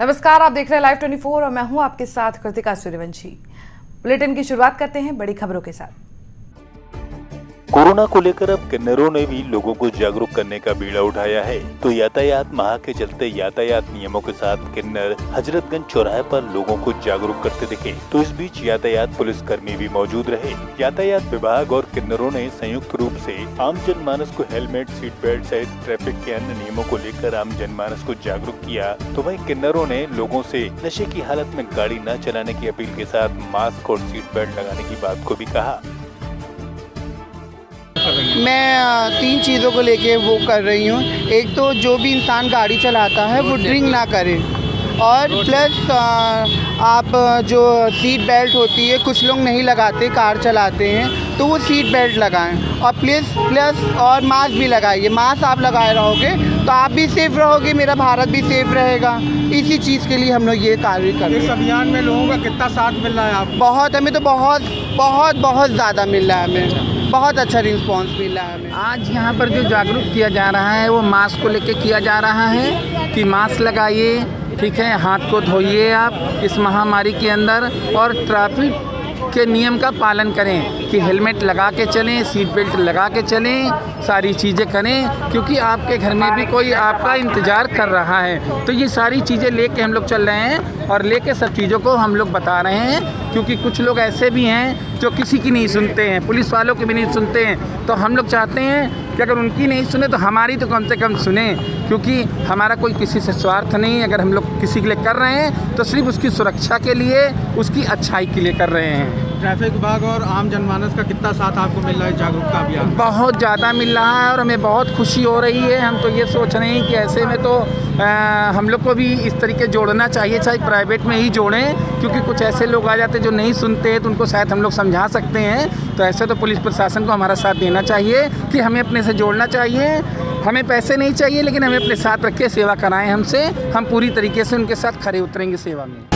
नमस्कार, आप देख रहे हैं लाइव 24 और मैं हूं आपके साथ कृतिका सूर्यवंशी। बुलेटिन की शुरुआत करते हैं बड़ी खबरों के साथ। कोरोना को लेकर अब किन्नरों ने भी लोगों को जागरूक करने का बीड़ा उठाया है। तो यातायात माह के चलते यातायात नियमों के साथ किन्नर हजरतगंज चौराहे पर लोगों को जागरूक करते दिखे। तो इस बीच यातायात पुलिस कर्मी भी मौजूद रहे। यातायात विभाग और किन्नरों ने संयुक्त रूप से आम जनमानस को हेलमेट, सीट बेल्ट सहित ट्रैफिक के अन्य नियमों को लेकर आम जनमानस को जागरूक किया। तो वहीं किन्नरों ने लोगों से नशे की हालत में गाड़ी न चलाने की अपील के साथ मास्क और सीट बेल्ट लगाने की बात को भी कहा। मैं 3 चीज़ों को लेके वो कर रही हूँ। एक तो जो भी इंसान गाड़ी चलाता है वो ड्रिंक ना करे, और प्लस आप जो सीट बेल्ट होती है कुछ लोग नहीं लगाते, कार चलाते हैं, तो वो सीट बेल्ट लगाएं। और प्लस और मास्क भी लगाइए। मास्क आप लगाए रहोगे तो आप भी सेफ रहोगे, मेरा भारत भी सेफ रहेगा। इसी चीज़ के लिए हम लोग ये कार्य कर रहे हैं। इस अभियान में लोगों का कितना साथ मिल रहा है आपको? बहुत, हमें तो बहुत ज़्यादा मिल रहा है। हमें बहुत अच्छा रिस्पांस मिला है हमें। आज यहाँ पर जो जागरूक किया जा रहा है वो मास्क को लेके किया जा रहा है कि मास्क लगाइए, ठीक है, हाथ को धोइए आप इस महामारी के अंदर, और ट्रैफिक के नियम का पालन करें कि हेलमेट लगा के चलें, सीट बेल्ट लगा के चलें, सारी चीज़ें करें, क्योंकि आपके घर में भी कोई आपका इंतज़ार कर रहा है। तो ये सारी चीज़ें लेके हम लोग चल रहे हैं और लेके सब चीज़ों को हम लोग बता रहे हैं, क्योंकि कुछ लोग ऐसे भी हैं जो किसी की नहीं सुनते हैं, पुलिस वालों की भी नहीं सुनते हैं। तो हम लोग चाहते हैं कि अगर उनकी नहीं सुने तो हमारी तो कम से कम सुने, क्योंकि हमारा कोई किसी से स्वार्थ नहीं। अगर हम लोग किसी के लिए कर रहे हैं तो सिर्फ उसकी सुरक्षा के लिए, उसकी अच्छाई के लिए कर रहे हैं। ट्रैफिक विभाग और आम जनमानस का कितना साथ आपको मिल रहा है जागरूकता अभियान? बहुत ज़्यादा मिल रहा है और हमें बहुत खुशी हो रही है। हम तो ये सोच रहे हैं कि ऐसे में तो हम लोग को भी इस तरीके जोड़ना चाहिए, चाहे प्राइवेट में ही जोड़ें, क्योंकि कुछ ऐसे लोग आ जाते हैं जो नहीं सुनते हैं, तो उनको शायद हम लोग समझा सकते हैं। तो ऐसे तो पुलिस प्रशासन को हमारा साथ देना चाहिए कि हमें अपने से जोड़ना चाहिए। हमें पैसे नहीं चाहिए, लेकिन हमें अपने साथ रख के सेवा कराएं हमसे, हम पूरी तरीके से उनके साथ खड़े उतरेंगे सेवा में।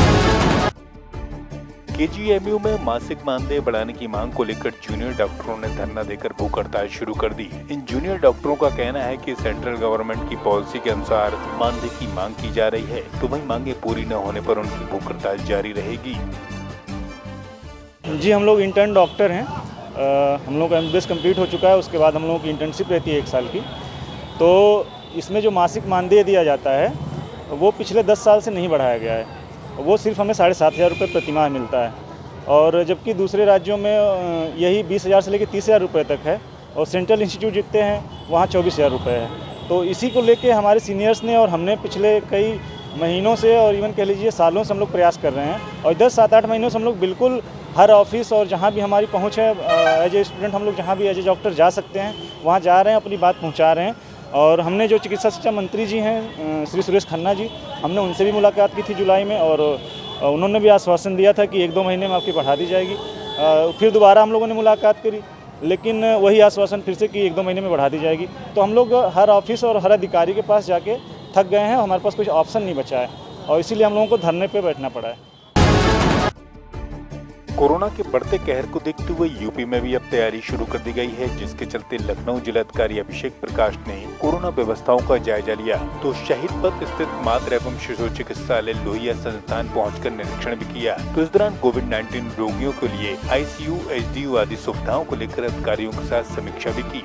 केजीएमयू में मासिक मानदेय बढ़ाने की मांग को लेकर जूनियर डॉक्टरों ने धरना देकर भूख हड़ताल शुरू कर दी। इन जूनियर डॉक्टरों का कहना है कि सेंट्रल गवर्नमेंट की पॉलिसी के अनुसार मानदेय की मांग की जा रही है, तो वही मांगे पूरी न होने पर उनकी भूख हड़ताल जारी रहेगी। जी, हम लोग इंटर्न डॉक्टर हैं। हम लोग का MBBS कंप्लीट हो चुका है, उसके बाद हम लोगों की इंटर्नशिप रहती है 1 साल की। तो इसमें जो मासिक मानदेय दिया जाता है वो पिछले 10 साल से नहीं बढ़ाया गया है। वो सिर्फ हमें 7,500 रुपये प्रतिमाह मिलता है, और जबकि दूसरे राज्यों में यही 20,000 से लेकर 30,000 रुपये तक है, और सेंट्रल इंस्टीट्यूट जितने हैं वहाँ 24,000 रुपये है। तो इसी को लेके हमारे सीनियर्स ने और हमने पिछले कई महीनों से और इवन कह लीजिए सालों से हम लोग प्रयास कर रहे हैं, और इधर 7-8 महीनों से हम लोग बिल्कुल हर ऑफिस और जहाँ भी हमारी पहुँच है एज ए स्टूडेंट हम लोग जहाँ भी एज ए डॉक्टर जा सकते हैं वहाँ जा रहे हैं, अपनी बात पहुँचा रहे हैं। और हमने जो चिकित्सा शिक्षा मंत्री जी हैं श्री सुरेश खन्ना जी, हमने उनसे भी मुलाकात की थी जुलाई में, और उन्होंने भी आश्वासन दिया था कि 1-2 महीने में आपकी बढ़ा दी जाएगी। फिर दोबारा हम लोगों ने मुलाकात करी, लेकिन वही आश्वासन फिर से कि 1-2 महीने में बढ़ा दी जाएगी। तो हम लोग हर ऑफिस और हर अधिकारी के पास जाके थक गए हैं, हमारे पास कुछ ऑप्शन नहीं बचा है, और इसीलिए हम लोगों को धरने पे बैठना पड़ा है। कोरोना के बढ़ते कहर को देखते हुए यूपी में भी अब तैयारी शुरू कर दी गई है, जिसके चलते लखनऊ जिलाधिकारी अभिषेक प्रकाश ने कोरोना व्यवस्थाओं का जायजा लिया। तो शहीद पथ स्थित मातृ एवं शिशु चिकित्सालय लोहिया संस्थान पहुंचकर निरीक्षण भी किया। तो इस दौरान कोविड-19 रोगियों के लिए ICU, HDU आदि सुविधाओं को लेकर अधिकारियों के साथ समीक्षा भी की।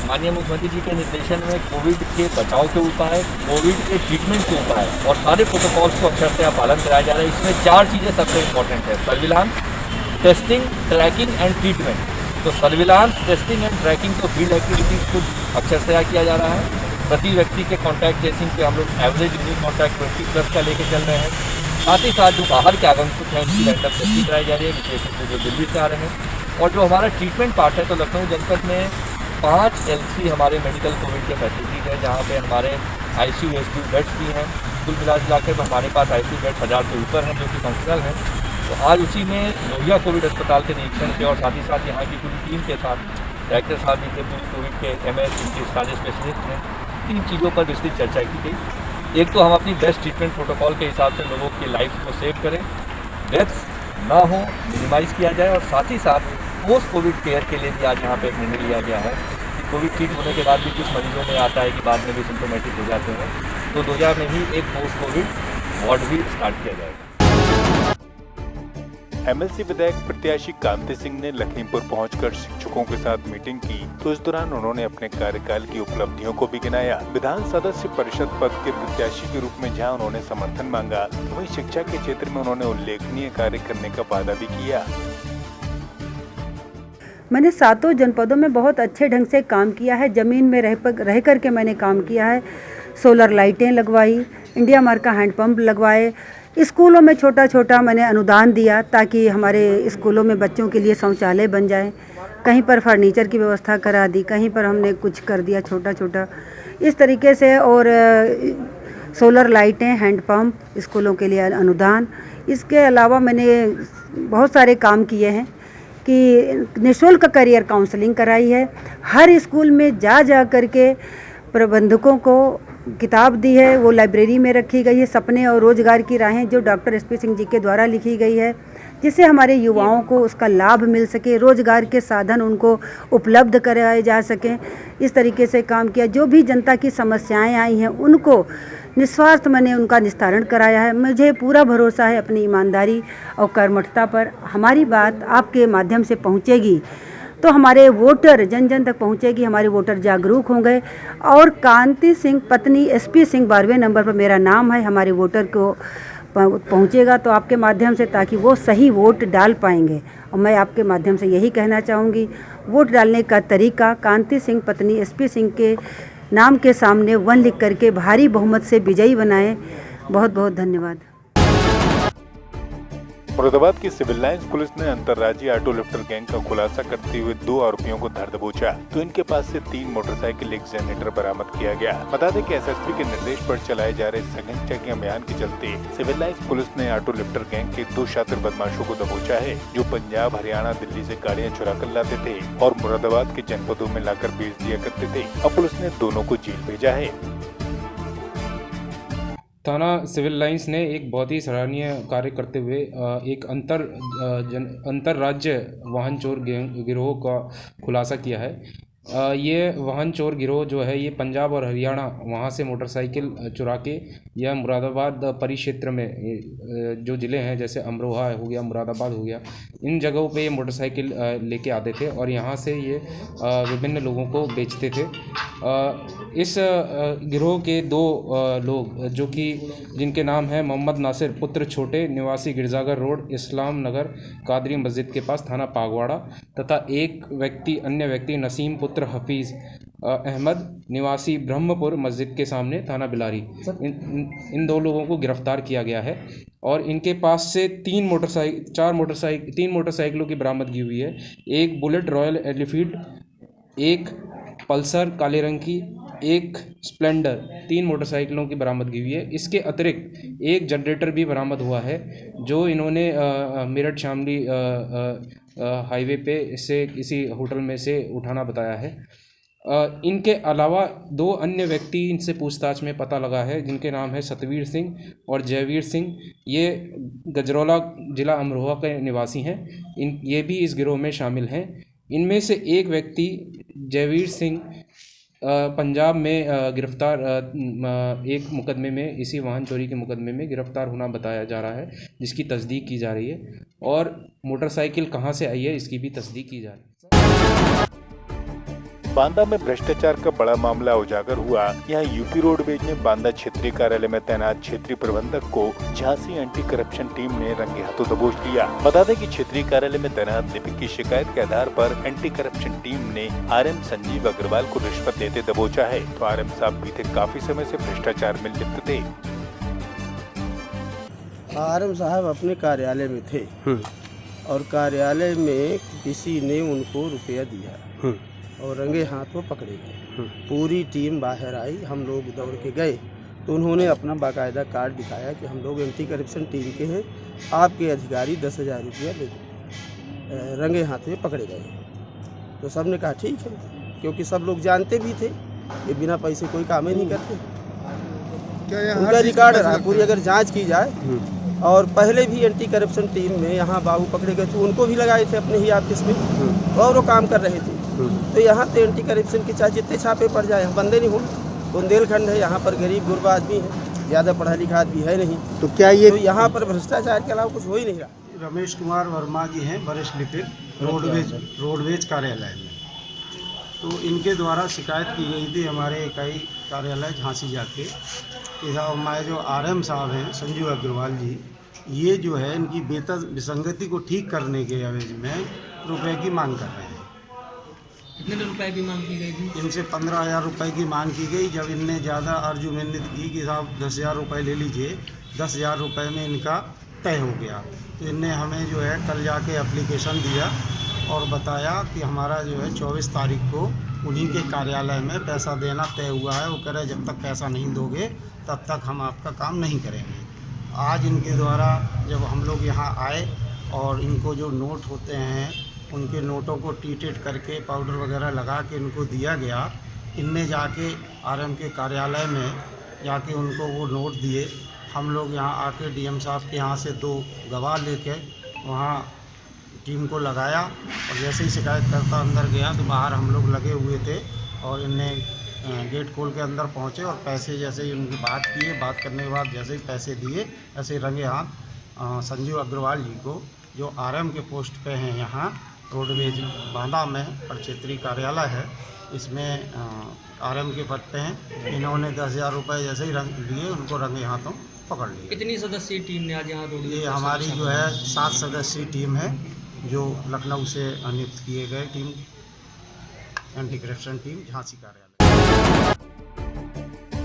माननीय मुख्यमंत्री जी के निर्देशन में कोविड के बचाव के उपाय, कोविड के ट्रीटमेंट के उपाय और सारे प्रोटोकॉल्स को अक्षरशः पालन कराया जा रहा है। इसमें 4 चीज़ें सबसे इम्पोर्टेंट है: surveillance, testing, tracking and treatment. तो सर्विलांस, टेस्टिंग एंड ट्रैकिंग तो फील्ड एक्टिविटीज़ को अक्षरशः किया जा रहा है। प्रति व्यक्ति के कॉन्टैक्ट ट्रेसिंग पे हम लोग एवरेज यूनिक कॉन्टैक्ट 20+ का लेके चल रहे हैं। साथ ही साथ जो बाहर के आगंतुक हैं उनकी रैंडम टेस्टिंग कराई जा रही है, विशेष रूप से जो दिल्ली से आ रहे हैं। और जो हमारा ट्रीटमेंट पार्ट है, तो लखनऊ जनपद में 5 LC हमारे मेडिकल कोविड के फैसिलिटीज़ हैं, जहाँ पे हमारे ICU, HDU बेड्स भी हैं। कुल मिलाकर हमारे पास ICU बेड्स 1000 से ऊपर हैं जो कि फंक्शनल हैं। तो आज उसी में लोहिया कोविड अस्पताल के निरीक्षण के और साथ ही साथ यहाँ की पूरी टीम के साथ डायरेक्टर साहब भी थे, पूरी कोविड के MS, इनके सारे स्पेशलिस्ट हैं। 3 चीज़ों पर विस्तृत चर्चा की गई। एक तो हम अपनी बेस्ट ट्रीटमेंट प्रोटोकॉल के हिसाब से लोगों की लाइफ को सेव करें, डेथ्स ना हो, मिनिमाइज़ किया जाए, और साथ ही साथ पोस्ट कोविड केयर के लिए भी आज यहाँ पे एक निर्णय लिया गया है कि कोविड ठीक होने के बाद भी कुछ मरीजों में आता है कि बाद में भी सिम्टोमेटिक हो जाते हैं, तो 2000 में ही एक पोस्ट कोविड वार्ड भी स्टार्ट किया जाएगा। एमएलसी विधायक प्रत्याशी कांति सिंह ने लखीमपुर पहुंचकर शिक्षकों के साथ मीटिंग की, तो इस दौरान उन्होंने अपने कार्यकाल की उपलब्धियों को भी गिनाया। विधान सदस्य परिषद पद के प्रत्याशी के रूप में जहां उन्होंने समर्थन मांगा, वहीं शिक्षा के क्षेत्र में उन्होंने उल्लेखनीय कार्य करने का वादा भी किया। मैंने 7 जनपदों में बहुत अच्छे ढंग से काम किया है। ज़मीन में रह कर के मैंने काम किया है। सोलर लाइटें लगवाई, इंडिया मार्क का हैंडपम्प लगवाए, स्कूलों में छोटा छोटा मैंने अनुदान दिया ताकि हमारे स्कूलों में बच्चों के लिए शौचालय बन जाए। कहीं पर फर्नीचर की व्यवस्था करा दी, कहीं पर हमने कुछ कर दिया छोटा छोटा इस तरीके से। और सोलर लाइटें, हैंडपम्प, स्कूलों के लिए अनुदान। इसके अलावा मैंने बहुत सारे काम किए हैं कि निःशुल्क करियर काउंसलिंग कराई है। हर स्कूल में जा कर के प्रबंधकों को किताब दी है, वो लाइब्रेरी में रखी गई है। सपने और रोजगार की राहें जो डॉक्टर एसपी सिंह जी के द्वारा लिखी गई है, जिससे हमारे युवाओं को उसका लाभ मिल सके, रोजगार के साधन उनको उपलब्ध कराए जा सकें। इस तरीके से काम किया। जो भी जनता की समस्याएं आई हैं उनको निस्वार्थ मैंने उनका निस्तारण कराया है। मुझे पूरा भरोसा है अपनी ईमानदारी और कर्मठता पर। हमारी बात आपके माध्यम से पहुंचेगी तो हमारे वोटर जन जन तक पहुंचेगी, हमारे वोटर जागरूक होंगे। और कांति सिंह पत्नी एसपी सिंह 12वें नंबर पर मेरा नाम है, हमारे वोटर को पहुंचेगा तो आपके माध्यम से, ताकि वो सही वोट डाल पाएंगे। और मैं आपके माध्यम से यही कहना चाहूँगी, वोट डालने का तरीका कांति सिंह पत्नी एसपी सिंह के नाम के सामने 1 लिख करके भारी बहुमत से विजयी बनाएं। बहुत बहुत धन्यवाद। मुरादाबाद की सिविल लाइंस पुलिस ने अंतर्राज्यीय ऑटो लिफ्टर गैंग का खुलासा करते हुए 2 आरोपियों को धर दबोचा, तो इनके पास से 3 मोटरसाइकिल, एक जनरेटर बरामद किया गया। बता दें कि एसएसपी के निर्देश पर चलाए जा रहे सघन चेकिंग अभियान के चलते सिविल लाइंस पुलिस ने ऑटो लिफ्टर गैंग के 2 शातिर बदमाशों को दबोचा है, जो पंजाब, हरियाणा, दिल्ली से गाड़ियां चुरा कर लाते थे और मुरादाबाद के जनपदों में लाकर बेच दिया करते थे। अब पुलिस ने दोनों को जेल भेजा है। थाना सिविल लाइंस ने एक बहुत ही सराहनीय कार्य करते हुए एक अंतर्राज्य वाहन चोर गिरोह का खुलासा किया है। ये वाहन चोर गिरोह जो है ये पंजाब और हरियाणा वहाँ से मोटरसाइकिल चुरा के या मुरादाबाद परिक्षेत्र में जो ज़िले हैं जैसे अमरोहा हो गया, मुरादाबाद हो गया, इन जगहों पे ये मोटरसाइकिल लेके आते थे और यहाँ से ये विभिन्न लोगों को बेचते थे। इस गिरोह के 2 लोग जो कि जिनके नाम है मोहम्मद नासिर पुत्र छोटे निवासी गिरजागर रोड, इस्लाम नगर, कादरी मस्जिद के पास, थाना पागवाड़ा, तथा एक अन्य व्यक्ति नसीम पुत्र हफीज़ अहमद निवासी ब्रह्मपुर मस्जिद के सामने, थाना बिलारी। इन 2 लोगों को गिरफ्तार किया गया है और इनके पास से 3 मोटरसाइकिलों की बरामदगी हुई है। एक बुलेट रॉयल एनफील्ड, एक पल्सर काले रंग की, एक स्प्लेंडर, 3 मोटरसाइकिलों की बरामदगी हुई है। इसके अतिरिक्त एक जनरेटर भी बरामद हुआ है जो इन्होंने मेरठ शामली हाईवे पे से किसी होटल में से उठाना बताया है। इनके अलावा 2 अन्य व्यक्ति इनसे पूछताछ में पता लगा है जिनके नाम है सतवीर सिंह और जयवीर सिंह। ये गजरौला जिला अमरोहा के निवासी हैं। ये भी इस गिरोह में शामिल हैं। इनमें से एक व्यक्ति जयवीर सिंह पंजाब में गिरफ्तार एक मुकदमे में, इसी वाहन चोरी के मुकदमे में गिरफ्तार होना बताया जा रहा है, जिसकी तस्दीक की जा रही है और मोटरसाइकिल कहां से आई है इसकी भी तस्दीक की जा रही है। बांदा में भ्रष्टाचार का बड़ा मामला उजागर हुआ। यहाँ यूपी रोडवेज ने बांदा क्षेत्रीय कार्यालय में तैनात क्षेत्रीय प्रबंधक को झांसी एंटी करप्शन टीम ने रंगे हाथों दबोच लिया। बता दें कि क्षेत्रीय कार्यालय में तैनात लिपिक की शिकायत के आधार पर एंटी करप्शन टीम ने RM संजीव अग्रवाल को रिश्वत देते दबोचा है। तो RM साहब बीते काफी समय से भ्रष्टाचार में लिप्त थे। RM साहब अपने कार्यालय में थे और कार्यालय में किसी ने उनको रुपया दिया और रंगे हाथ वो पकड़े गए। पूरी टीम बाहर आई, हम लोग दौड़ के गए तो उन्होंने अपना बाकायदा कार्ड दिखाया कि हम लोग एंटी करप्शन टीम के हैं, आपके अधिकारी 10,000 रुपया ले दो। रंगे हाथ में पकड़े गए तो सब ने कहा ठीक है, क्योंकि सब लोग जानते भी थे कि बिना पैसे कोई काम ही नहीं करते। उनका रिकॉर्ड रहा पूरी, अगर जाँच की जाए। और पहले भी एंटी करप्शन टीम में यहाँ बाबू पकड़े गए थे, उनको भी लगाए थे अपने ही ऑफिस में और वो काम कर रहे थे। तो यहाँ तो एंटी करप्शन के चाहे जितने छापे पड़ जाए, हम बंदे नहीं होंगे। बुंदेलखंड है, यहाँ पर गरीब गुरबा आदमी है, ज़्यादा पढ़ा लिखा आदमी है नहीं, तो क्या ये तो यहाँ पर भ्रष्टाचार के अलावा कुछ हो ही नहीं रहा। रमेश कुमार वर्मा जी हैं, वरिष्ठ लिपिक रोडवेज कार्यालय में। तो इनके द्वारा शिकायत की गई थी हमारे इकाई कार्यालय झांसी जाके कि साहब हमारे जो RM साहब हैं संजीव अग्रवाल जी, ये जो है इनकी वेतन विसंगति को ठीक करने के एवज में रुपए की मांग कर रहे हैं। कितने रुपए की मांग की गई थी? इनसे 15,000 रुपये की मांग की गई। जब इनने ज़्यादा अर्जुमिन्नत की कि साहब 10,000 रुपये ले लीजिए, 10,000 रुपये में इनका तय हो गया। तो इनने हमें जो है कल जाके एप्लीकेशन दिया और बताया कि हमारा जो है 24 तारीख को उन्हीं के कार्यालय में पैसा देना तय हुआ है। वो कह रहे जब तक पैसा नहीं दोगे तब तक हम आपका काम नहीं करेंगे। आज इनके द्वारा जब हम लोग यहाँ आए और इनको जो नोट होते हैं उनके नोटों को ट्रीटेड करके पाउडर वगैरह लगा के इनको दिया गया। इनने जाके RM के कार्यालय में जाके उनको वो नोट दिए। हम लोग यहाँ आके DM साहब के यहाँ से 2 गवाह लेके वहाँ टीम को लगाया और जैसे ही शिकायतकर्ता अंदर गया तो बाहर हम लोग लगे हुए थे और इनने गेट खोल के अंदर पहुँचे और पैसे जैसे ही उनकी बात किए, बात करने के बाद जैसे ही पैसे दिए ऐसे ही रंगे हाथ संजीव अग्रवाल जी को जो RM के पोस्ट पे हैं यहाँ रोडवेज बांदा में प्रक्षेत्रीय कार्यालय है, इसमें RM के पद पे हैं। इन्होंने 10,000 रुपये जैसे ही लिए उनको रंगे हाथों पकड़ लिया। कितनी सदस्यीय टीम ने आज यहाँ रोडवेज? ये हमारी जो है 7 सदस्यीय टीम है जो लखनऊ से नियुक्त किए गए team, anti corruption team Jhansi कार्यालय।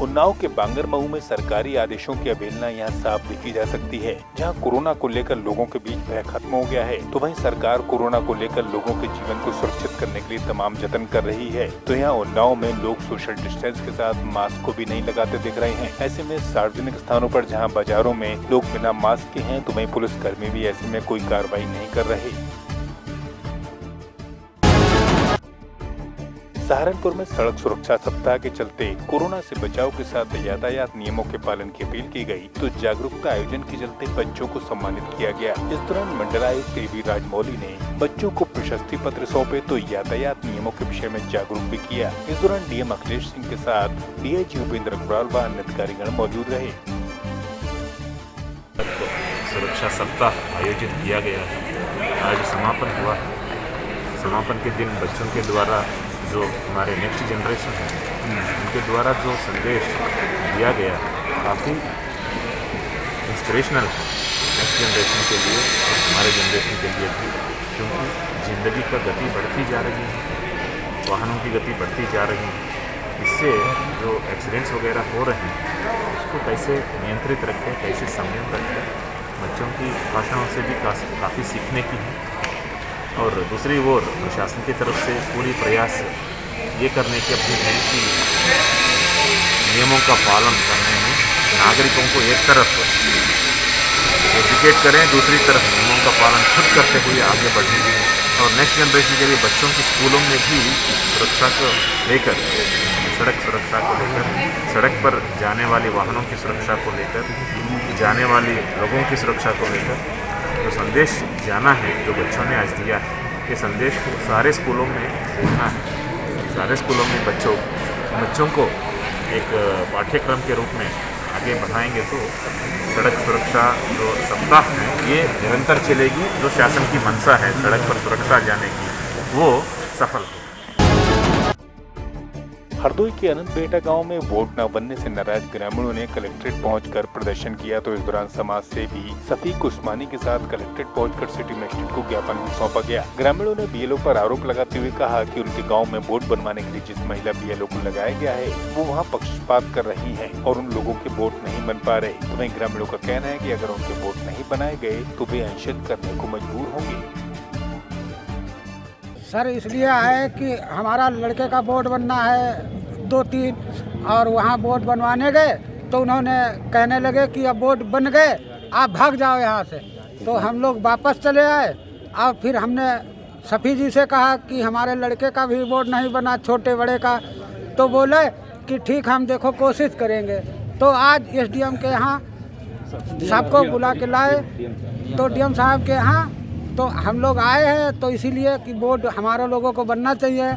उन्नाव के बांगरमऊ में सरकारी आदेशों की अवहेलना यहाँ साफ देखी जा सकती है। जहाँ कोरोना को लेकर लोगों के बीच भय खत्म हो गया है, तो वहीं सरकार कोरोना को लेकर लोगों के जीवन को सुरक्षित करने के लिए तमाम जतन कर रही है। तो यहाँ उन्नाव में लोग सोशल डिस्टेंस के साथ मास्क को भी नहीं लगाते दिख रहे हैं। ऐसे में सार्वजनिक स्थानों पर जहाँ बाजारों में लोग बिना मास्क के हैं, तो वहीं पुलिसकर्मी भी ऐसे में कोई कार्रवाई नहीं कर रहे। सहारनपुर में सड़क सुरक्षा सप्ताह के चलते कोरोना से बचाव के साथ यातायात नियमों के पालन की अपील की गई, तो जागरूकता आयोजन के चलते बच्चों को सम्मानित किया गया। इस दौरान मंडलायुक्त AV राजमौली ने बच्चों को प्रशस्ति पत्र सौंपे तो यातायात नियमों के विषय में जागरूक भी किया। इस दौरान DM अखिलेश सिंह के साथ DIG उपेंद्र अग्रवाल व अन्य अधिकारीगण मौजूद रहे। सुरक्षा सप्ताह आयोजित किया गया है, आज समापन हुआ। समापन के दिन बच्चों के द्वारा जो हमारे नेक्स्ट जनरेशन है उनके द्वारा जो संदेश दिया गया काफ़ी इंस्पिरेशनल है नेक्स्ट जनरेशन के लिए और हमारे जनरेशन के लिए भी, क्योंकि ज़िंदगी का गति बढ़ती जा रही है, वाहनों की गति बढ़ती जा रही है। इससे जो एक्सीडेंट्स वगैरह हो रहे हैं उसको कैसे नियंत्रित रखें, कैसे संयम रखें, बच्चों की भाषाओं से भी काफ़ी सीखने की है। और दूसरी ओर प्रशासन की तरफ से पूरी प्रयास ये करने की अपनी है कि नियमों का पालन करने में नागरिकों को एक तरफ एजुकेट करें, दूसरी तरफ नियमों का पालन खुद करते हुए आगे बढ़ेंगे। और नेक्स्ट जनरेशन के लिए बच्चों की स्कूलों में भी सुरक्षा को लेकर, सड़क सुरक्षा को लेकर, सड़क पर जाने वाले वाहनों की सुरक्षा को लेकर, जाने वाले लोगों की सुरक्षा को लेकर जो संदेश जाना है, जो बच्चों ने आज दिया है, ये संदेश को सारे स्कूलों में देना है। सारे स्कूलों में बच्चों को एक पाठ्यक्रम के रूप में आगे बढ़ाएंगे तो सड़क सुरक्षा जो सप्ताह है ये निरंतर चलेगी। जो शासन की मंशा है सड़क पर सुरक्षा जाने की, वो सफल हो। हरदोई के अनंत बेटा गांव में वोट न बनने से नाराज ग्रामीणों ने कलेक्ट्रेट पहुंचकर प्रदर्शन किया, तो इस दौरान समाज सेवी सफीक उस्मानी के साथ कलेक्ट्रेट पहुंचकर सिटी मजिस्ट्रेट को ज्ञापन भी सौंपा गया। ग्रामीणों ने BLO पर आरोप लगाते हुए कहा कि उनके गांव में वोट बनवाने के लिए जिस महिला BLO को लगाया गया है वो वहां पक्षपात कर रही है और उन लोगों के वोट नहीं बन पा रहे। तो वहीं ग्रामीणों का कहना है कि अगर उनके वोट नहीं बनाए गए तो वे अनशन करने को मजबूर होंगे। सर इसलिए है कि हमारा लड़के का वोट बनना है 2-3 और वहाँ वोट बनवाने गए तो उन्होंने कहने लगे कि अब वोट बन गए, आप भाग जाओ यहाँ से। तो हम लोग वापस चले आए और फिर हमने सफ़ी जी से कहा कि हमारे लड़के का भी वोट नहीं बना, छोटे बड़े का। तो बोले कि ठीक हम देखो कोशिश करेंगे। तो आज SDM के यहाँ सबको बुला के लाए, तो DM साहब के यहाँ तो हम लोग आए हैं, तो इसीलिए कि वोट हमारे लोगों को बनना चाहिए।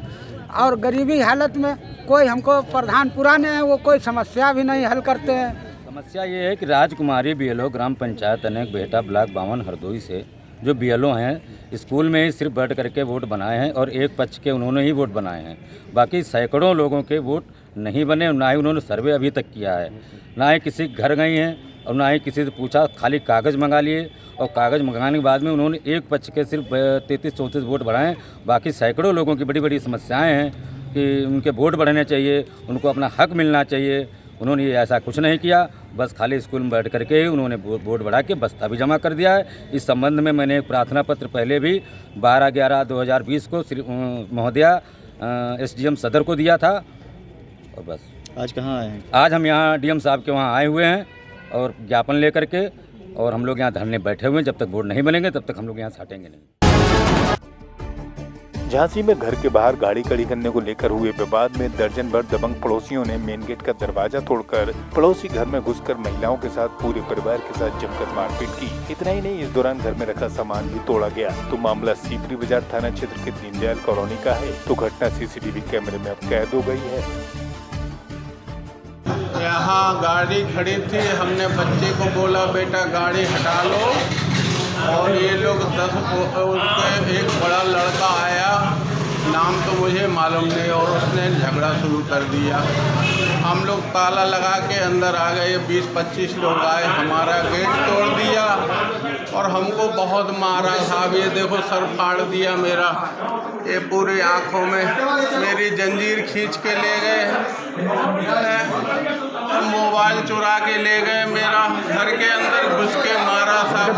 और गरीबी हालत में कोई हमको प्रधान पुराने हैं, वो कोई समस्या भी नहीं हल करते हैं। समस्या ये है कि राजकुमारी बीएलओ ग्राम पंचायत अनेक बेहटा ब्लॉक 52 हरदोई से जो बीएलओ हैं स्कूल में ही सिर्फ बैठ करके वोट बनाए हैं और एक पक्ष के उन्होंने ही वोट बनाए हैं। बाकी सैकड़ों लोगों के वोट नहीं बने, ना ही उन्होंने सर्वे अभी तक किया है, ना ही किसी के घर गई हैं और ना ही किसी से पूछा। खाली कागज़ मंगा लिए और कागज़ मंगाने के बाद में उन्होंने एक पक्ष के सिर्फ 33-34 वोट बढ़ाए। बाकी सैकड़ों लोगों की बड़ी बड़ी समस्याएँ हैं कि उनके वोट बढ़ने चाहिए, उनको अपना हक मिलना चाहिए। उन्होंने ऐसा कुछ नहीं किया, बस खाली स्कूल में बैठ करके ही उन्होंने वोट बढ़ा के बस्ता भी जमा कर दिया है। इस संबंध में मैंने एक प्रार्थना पत्र पहले भी 12/11/2020 को श्री महोदया SDM सदर को दिया था। और बस आज कहाँ आए हैं? आज हम यहाँ DM साहब के वहाँ आए हुए हैं और ज्ञापन लेकर के, और हम लोग यहाँ धरने बैठे हुए हैं। जब तक वोट नहीं बनेंगे तब तक हम लोग यहाँ से हटेंगे नहीं। झांसी में घर के बाहर गाड़ी खड़ी करने को लेकर हुए विवाद में दर्जन भर दबंग पड़ोसियों ने मेन गेट का दरवाजा तोड़कर पड़ोसी घर में घुसकर महिलाओं के साथ पूरे परिवार के साथ जमकर मारपीट की। इतना ही नहीं, इस दौरान घर में रखा सामान भी तोड़ा गया। तो मामला सीपरी बाजार थाना क्षेत्र के दीनदयाल कॉलोनी का है। तो घटना CCTV कैमरे में अब कैद हो गई है। यहाँ गाड़ी खड़ी थी, हमने बच्चे को बोला बेटा गाड़ी हटा लो, और ये लोग 10 एक बड़ा लड़का आया, नाम तो मुझे मालूम नहीं, और उसने झगड़ा शुरू कर दिया। हम लोग ताला लगा के अंदर आ गए, 20-25 लोग आए, हमारा गेट तोड़ दिया और हमको बहुत मारा। साहब ये देखो सर फाड़ दिया मेरा, ये पूरी आँखों में मेरी जंजीर खींच के ले गए, मोबाइल चुरा के ले गए मेरा, घर के अंदर घुस के मारा। साहब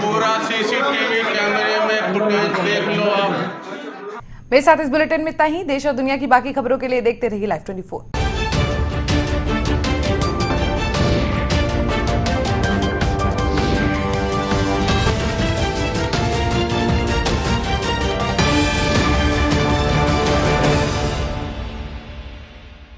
पूरा CCTV कैमरे में फुटेज देख लो आप। मेरे साथ इस बुलेटिन में इतना ही। देश और दुनिया की बाकी खबरों के लिए देखते रहिए Live 24।